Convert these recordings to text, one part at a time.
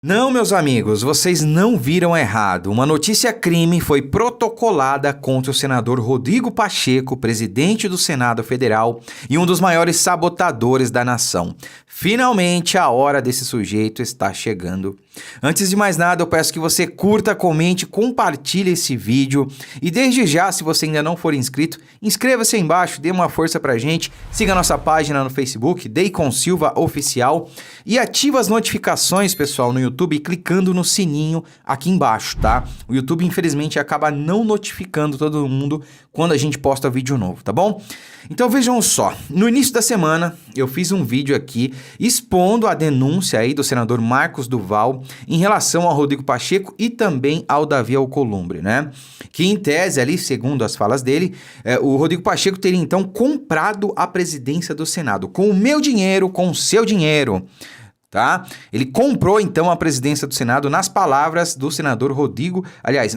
Não, meus amigos, vocês não viram errado. Uma notícia crime foi protocolada contra o senador Rodrigo Pacheco, presidente do Senado Federal e um dos maiores sabotadores da nação. Finalmente, a hora desse sujeito está chegando. Antes de mais nada, eu peço que você curta, comente, compartilhe esse vídeo e desde já, se você ainda não for inscrito, inscreva-se aí embaixo, dê uma força pra gente, siga a nossa página no Facebook, Deicon Silva Oficial e ativa as notificações, pessoal, no YouTube, clicando no sininho aqui embaixo, tá? O YouTube, infelizmente, acaba não notificando todo mundo quando a gente posta vídeo novo, tá bom? Então vejam só, no início da semana eu fiz um vídeo aqui expondo a denúncia aí do senador Marcos Duval em relação ao Rodrigo Pacheco e também ao Davi Alcolumbre, né? Que em tese ali, segundo as falas dele, o Rodrigo Pacheco teria então comprado a presidência do Senado com o meu dinheiro, com o seu dinheiro. Tá? Ele comprou então a presidência do Senado nas palavras do senador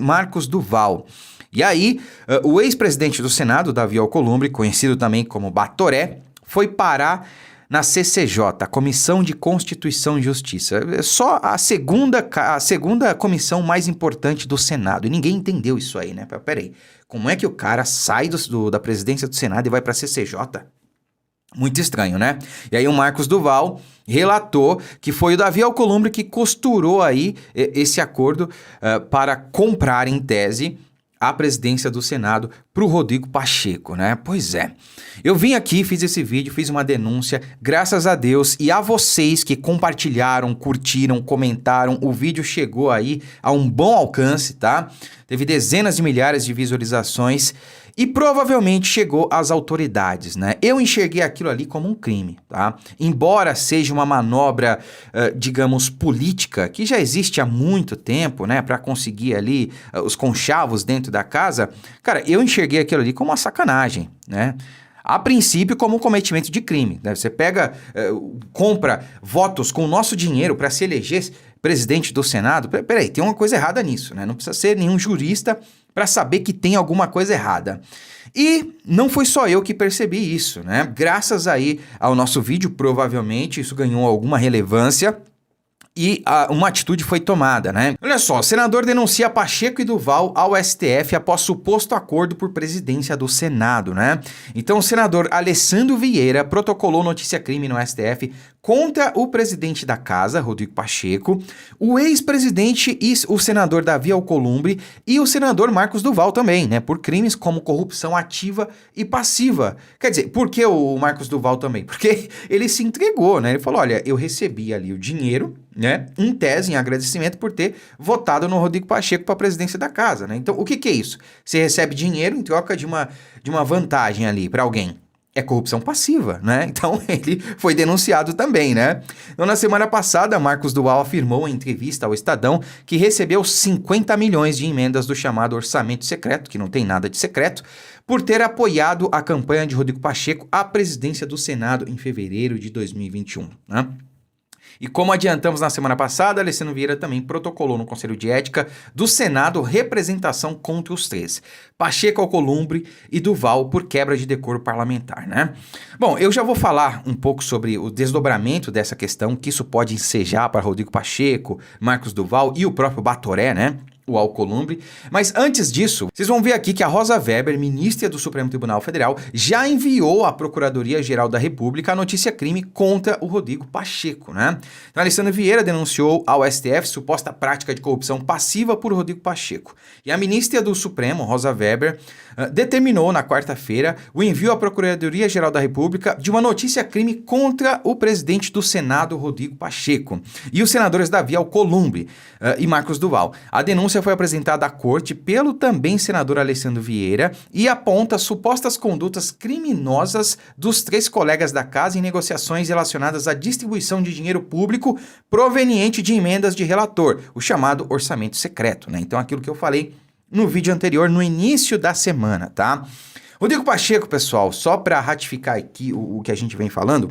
Marcos Duval. E aí, o ex-presidente do Senado, Davi Alcolumbre, conhecido também como Batoré, foi parar na CCJ, Comissão de Constituição e Justiça. É só a segunda comissão mais importante do Senado. E ninguém entendeu isso aí, né? Peraí, como é que o cara sai da presidência do Senado e vai para a CCJ? Muito estranho, né? E aí o Marcos Duval relatou que foi o Davi Alcolumbre que costurou aí esse acordo para comprar, em tese, a presidência do Senado para o Rodrigo Pacheco, né? Pois é. Eu vim aqui, fiz esse vídeo, fiz uma denúncia, graças a Deus e a vocês que compartilharam, curtiram, comentaram, o vídeo chegou aí a um bom alcance, tá? Teve dezenas de milhares de visualizações e provavelmente chegou às autoridades, né? Eu enxerguei aquilo ali como um crime, tá? Embora seja uma manobra, digamos, política, que já existe há muito tempo, né? Para conseguir ali os conchavos dentro da casa, cara, eu enxerguei aquilo ali como uma sacanagem, né? A princípio, como um cometimento de crime, né? Você pega, compra votos com o nosso dinheiro para se eleger presidente do Senado. Peraí, tem uma coisa errada nisso, né? Não precisa ser nenhum jurista para saber que tem alguma coisa errada. E não foi só eu que percebi isso, né? Graças aí ao nosso vídeo, provavelmente isso ganhou alguma relevância. E uma atitude foi tomada, né? Olha só, o senador denuncia Pacheco e Duval ao STF após suposto acordo por presidência do Senado, né? Então o senador Alessandro Vieira protocolou notícia-crime no STF contra o presidente da casa, Rodrigo Pacheco, o ex-presidente e o senador Davi Alcolumbre e o senador Marcos Duval também, né? Por crimes como corrupção ativa e passiva. Quer dizer, por que o Marcos Duval também? Porque ele se entregou, né? Ele falou, olha, eu recebi ali o dinheiro, né, em tese, em agradecimento por ter votado no Rodrigo Pacheco para a presidência da casa, né? Então, o que é isso? Você recebe dinheiro em troca de uma vantagem ali para alguém. É corrupção passiva, né? Então, ele foi denunciado também, né? Então, na semana passada, Marcos Duval afirmou em entrevista ao Estadão que recebeu 50 milhões de emendas do chamado orçamento secreto, que não tem nada de secreto, por ter apoiado a campanha de Rodrigo Pacheco à presidência do Senado em fevereiro de 2021, né? E como adiantamos na semana passada, Alessandro Vieira também protocolou no Conselho de Ética do Senado representação contra os três, Pacheco, Alcolumbre e Duval, por quebra de decoro parlamentar, né? Bom, eu já vou falar um pouco sobre o desdobramento dessa questão, que isso pode ensejar para Rodrigo Pacheco, Marcos Duval e o próprio Batoré, né? O Alcolumbre. Mas antes disso, vocês vão ver aqui que a Rosa Weber, ministra do Supremo Tribunal Federal, já enviou à Procuradoria-Geral da República a notícia-crime contra o Rodrigo Pacheco, né? Então, Alessandro Vieira denunciou ao STF suposta prática de corrupção passiva por Rodrigo Pacheco. E a ministra do Supremo, Rosa Weber, determinou na quarta-feira o envio à Procuradoria-Geral da República de uma notícia-crime contra o presidente do Senado, Rodrigo Pacheco, e os senadores Davi Alcolumbre e Marcos Duval. A denúncia foi apresentada à corte pelo também senador Alessandro Vieira e aponta supostas condutas criminosas dos três colegas da casa em negociações relacionadas à distribuição de dinheiro público proveniente de emendas de relator, o chamado orçamento secreto, né? Então, aquilo que eu falei no vídeo anterior, no início da semana, tá? Rodrigo Pacheco, pessoal, só para ratificar aqui o que a gente vem falando,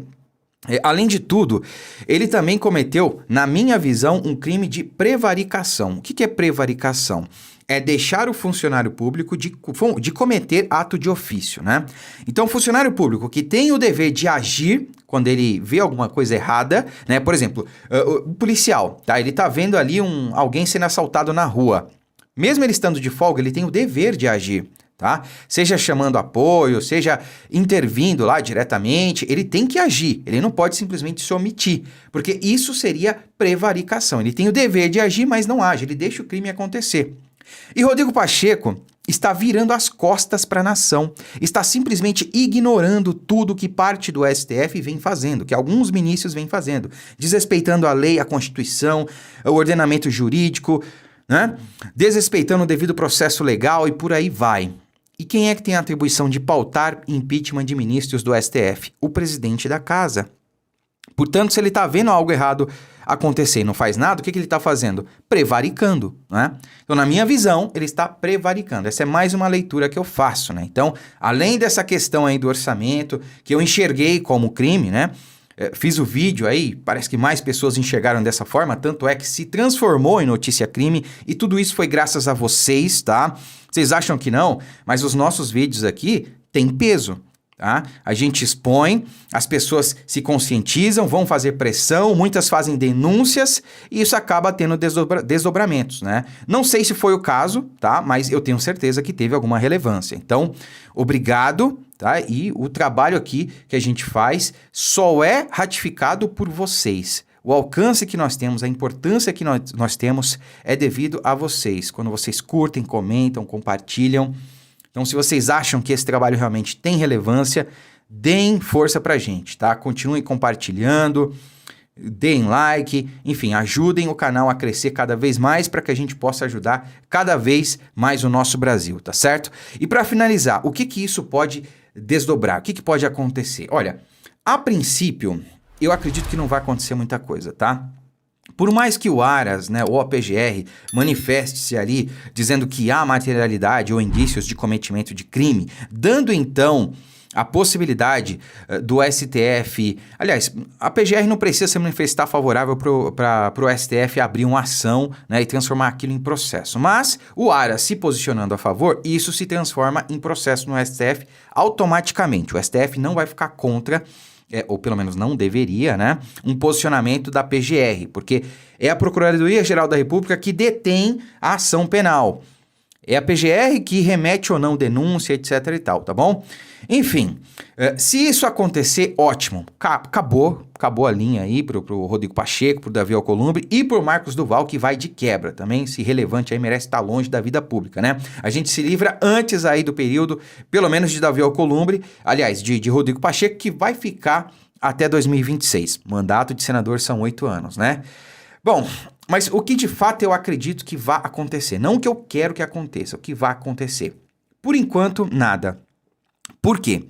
além de tudo, ele também cometeu, na minha visão, um crime de prevaricação. O que é prevaricação? É deixar o funcionário público de cometer ato de ofício, né? Então, o funcionário público que tem o dever de agir quando ele vê alguma coisa errada, né? Por exemplo, o policial, tá? Ele tá vendo ali alguém sendo assaltado na rua. Mesmo ele estando de folga, ele tem o dever de agir, tá? Seja chamando apoio, seja intervindo lá diretamente, ele tem que agir, ele não pode simplesmente se omitir, porque isso seria prevaricação. Ele tem o dever de agir, mas não age, ele deixa o crime acontecer. E Rodrigo Pacheco está virando as costas para a nação, está simplesmente ignorando tudo que parte do STF vem fazendo, que alguns ministros vêm fazendo, desrespeitando a lei, a Constituição, o ordenamento jurídico, né? Desrespeitando o devido processo legal e por aí vai. E quem é que tem a atribuição de pautar impeachment de ministros do STF? O presidente da casa. Portanto, se ele está vendo algo errado acontecer e não faz nada, o que ele está fazendo? Prevaricando, né? Então, na minha visão, ele está prevaricando. Essa é mais uma leitura que eu faço, né? Então, além dessa questão aí do orçamento, que eu enxerguei como crime, né? Fiz o vídeo aí, parece que mais pessoas enxergaram dessa forma, tanto é que se transformou em notícia crime e tudo isso foi graças a vocês, tá? Vocês acham que não? Mas os nossos vídeos aqui têm peso. Tá? A gente expõe, as pessoas se conscientizam, vão fazer pressão, muitas fazem denúncias e isso acaba tendo desdobramentos, né? Não sei se foi o caso, tá? Mas eu tenho certeza que teve alguma relevância. Então, obrigado, tá? E o trabalho aqui que a gente faz só é ratificado por vocês. O alcance que nós temos, a importância que nós temos é devido a vocês. Quando vocês curtem, comentam, compartilham. Então, se vocês acham que esse trabalho realmente tem relevância, deem força pra gente, tá? Continuem compartilhando, deem like, enfim, ajudem o canal a crescer cada vez mais para que a gente possa ajudar cada vez mais o nosso Brasil, tá certo? E para finalizar, o que isso pode desdobrar? O que pode acontecer? Olha, a princípio, eu acredito que não vai acontecer muita coisa, tá? Por mais que o Aras, né, ou a PGR, manifeste-se ali dizendo que há materialidade ou indícios de cometimento de crime, dando então a possibilidade do STF... Aliás, a PGR não precisa se manifestar favorável para o STF abrir uma ação, né, e transformar aquilo em processo. Mas o Aras se posicionando a favor, isso se transforma em processo no STF automaticamente. O STF não vai ficar contra... ou pelo menos não deveria, né, um posicionamento da PGR, porque é a Procuradoria-Geral da República que detém a ação penal. É a PGR que remete ou não denúncia, etc e tal, tá bom? Enfim, se isso acontecer, ótimo. Acabou a linha aí pro Rodrigo Pacheco, pro Davi Alcolumbre e pro Marcos Duval, que vai de quebra também, se relevante aí, merece estar longe da vida pública, né? A gente se livra antes aí do período, pelo menos de Davi Alcolumbre, aliás, de Rodrigo Pacheco, que vai ficar até 2026. Mandato de senador são 8 anos, né? Bom, mas o que de fato eu acredito que vai acontecer, não o que eu quero que aconteça, o que vai acontecer. Por enquanto, nada. Por quê?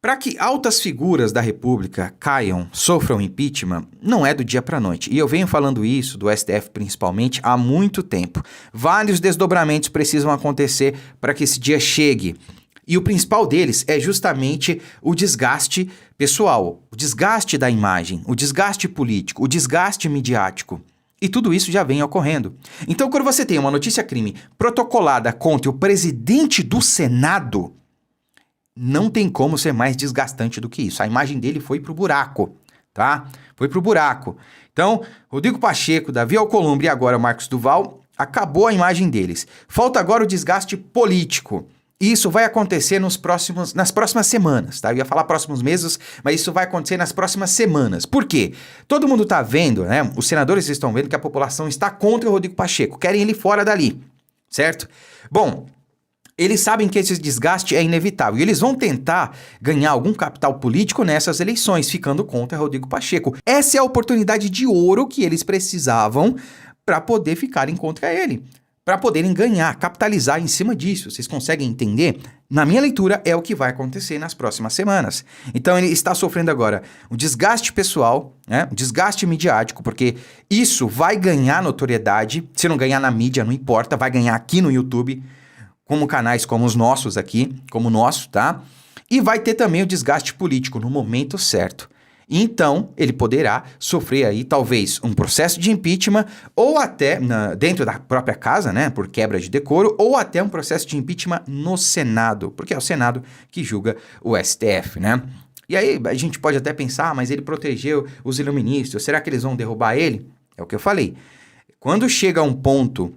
Para que altas figuras da República caiam, sofram impeachment, não é do dia para a noite. E eu venho falando isso, do STF principalmente, há muito tempo. Vários desdobramentos precisam acontecer para que esse dia chegue. E o principal deles é justamente o desgaste pessoal, o desgaste da imagem, o desgaste político, o desgaste midiático. E tudo isso já vem ocorrendo. Então, quando você tem uma notícia-crime protocolada contra o presidente do Senado, não tem como ser mais desgastante do que isso. A imagem dele foi pro buraco, tá? Foi pro buraco. Então, Rodrigo Pacheco, Davi Alcolumbre e agora o Marcos Duval, acabou a imagem deles. Falta agora o desgaste político. Isso vai acontecer nas próximas semanas, tá? Eu ia falar próximos meses, mas isso vai acontecer nas próximas semanas. Por quê? Todo mundo tá vendo, né? Os senadores estão vendo que a população está contra o Rodrigo Pacheco, querem ele fora dali, certo? Bom, eles sabem que esse desgaste é inevitável e eles vão tentar ganhar algum capital político nessas eleições, ficando contra Rodrigo Pacheco. Essa é a oportunidade de ouro que eles precisavam para poder ficarem contra ele, para poderem ganhar, capitalizar em cima disso. Vocês conseguem entender? Na minha leitura, é o que vai acontecer nas próximas semanas. Então, ele está sofrendo agora um desgaste pessoal, né? Um desgaste midiático, porque isso vai ganhar notoriedade. Se não ganhar na mídia, não importa, vai ganhar aqui no YouTube, como canais como os nossos aqui, como o nosso, tá? E vai ter também o desgaste político no momento certo. Então, ele poderá sofrer aí, talvez, um processo de impeachment, ou até dentro da própria casa, né, por quebra de decoro, ou até um processo de impeachment no Senado, porque é o Senado que julga o STF, né? E aí a gente pode até pensar, mas ele protegeu os iluministas, será que eles vão derrubar ele? É o que eu falei. Quando chega a um ponto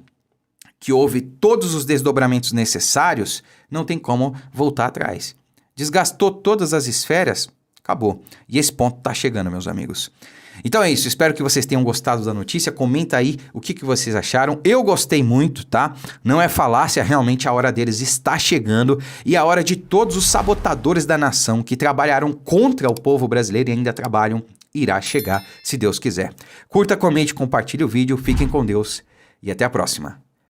que houve todos os desdobramentos necessários, não tem como voltar atrás. Desgastou todas as esferas, acabou. E esse ponto está chegando, meus amigos. Então é isso, espero que vocês tenham gostado da notícia, comenta aí o que vocês acharam. Eu gostei muito, tá? Não é falácia, realmente a hora deles está chegando e a hora de todos os sabotadores da nação que trabalharam contra o povo brasileiro e ainda trabalham, irá chegar, se Deus quiser. Curta, comente, compartilhe o vídeo, fiquem com Deus e até a próxima.